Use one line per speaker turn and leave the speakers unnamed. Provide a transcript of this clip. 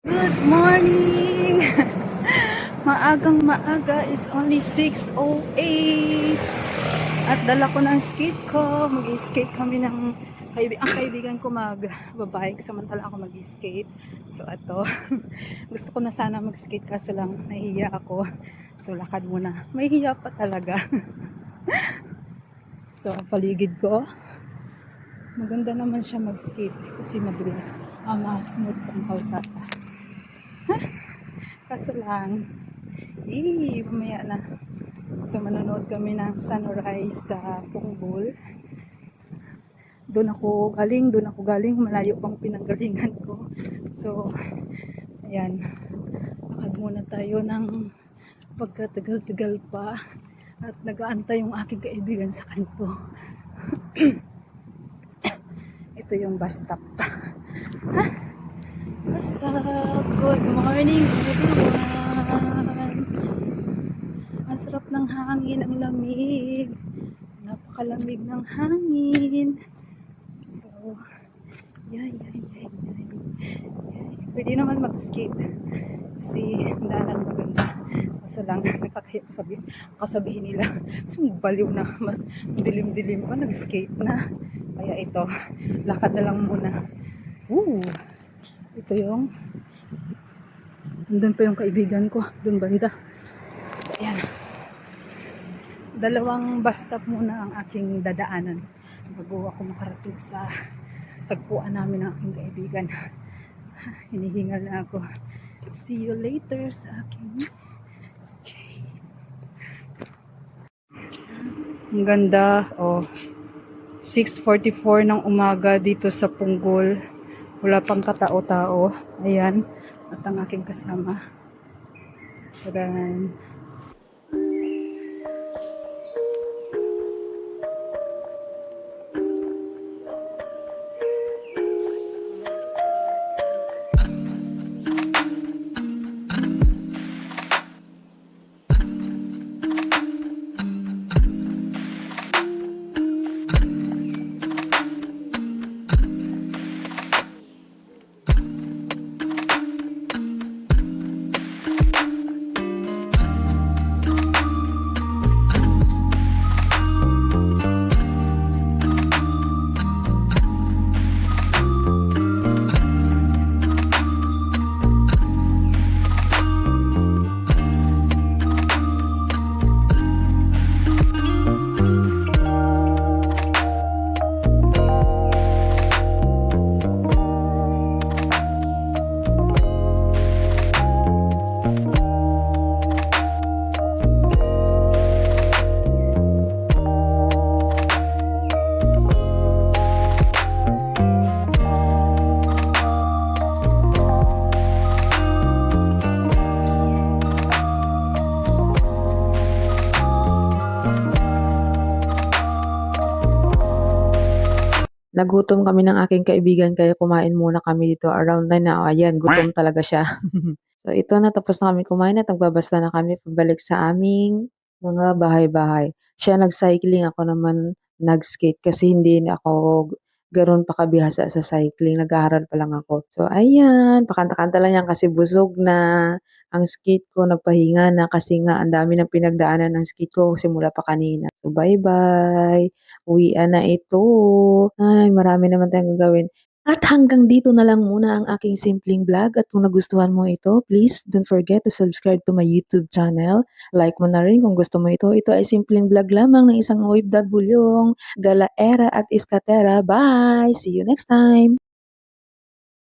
Good morning! Maagang maaga is only 6:08 at dala ko ng skate ko. Mag-skate kami ng ang kaibigan ko mag-bike samantala ako mag-skate. So ito, gusto ko na sana mag-skate kaso lang nahihiya ako. So lakad muna. May hiya pa talaga. So ang paligid ko, maganda naman siya mag-skate kasi mabilis. Smooth ang kalsada. Kaso lang, mamaya na. So, manonood kami ng sunrise sa Punggol. Doon ako galing, malayo pang pinanggalingan ko. So, ayan, lakad muna tayo ng pagkatagal-tagal pa at nag-aantay yung aking kaibigan sa kanto. Ito yung bus stop. Bus stop, good morning everyone. Ang sarap ng hangin, ang lamig. Napakalamig ng hangin. So, yay. Pwede naman mag-skate. Kasi ang daanan maganda. Kaso lang, nakakaya kasabihin nila. Baliw na, dilim-dilim pa, nag-skate na. Kaya ito, lakad na lang muna. Ito yung, andun pa yung kaibigan ko, dun banda. So, ayan. Dalawang bus stop muna ang aking dadaanan bago ako makarating sa tagpuan namin ng aking kaibigan. Hinihingal na ako. See you later sa aking skate. Ang ganda. 6:44 ng umaga dito sa Punggol. Wala pang katao-tao. Ayan. At ang aking kasama. Tadan. Nagutom kami ng aking kaibigan kaya kumain muna kami dito around 9 na. Ayan, gutom talaga siya. So ito na, tapos na kami kumain at nagbabasta na kami pabalik sa aming mga bahay-bahay. Siya nag-cycling, ako naman nag-skate kasi hindi na ako ganoon pa kabihasa sa cycling. Nag-aaral pa lang ako. So ayan, pakanta-kanta lang yan kasi busog na ang skate ko. Nagpahinga na kasi nga ang dami ng pinagdaanan ng skate ko simula pa kanina. So bye-bye. Uwian na ito. Ay, marami naman tayong gagawin. At hanggang dito na lang muna ang aking simpleng vlog at kung nagustuhan mo ito, please don't forget to subscribe to my YouTube channel. Like mo na rin kung gusto mo ito. Ito ay simpleng vlog lamang ng isang OFW, Galaera at Iskatera. Bye! See you next time!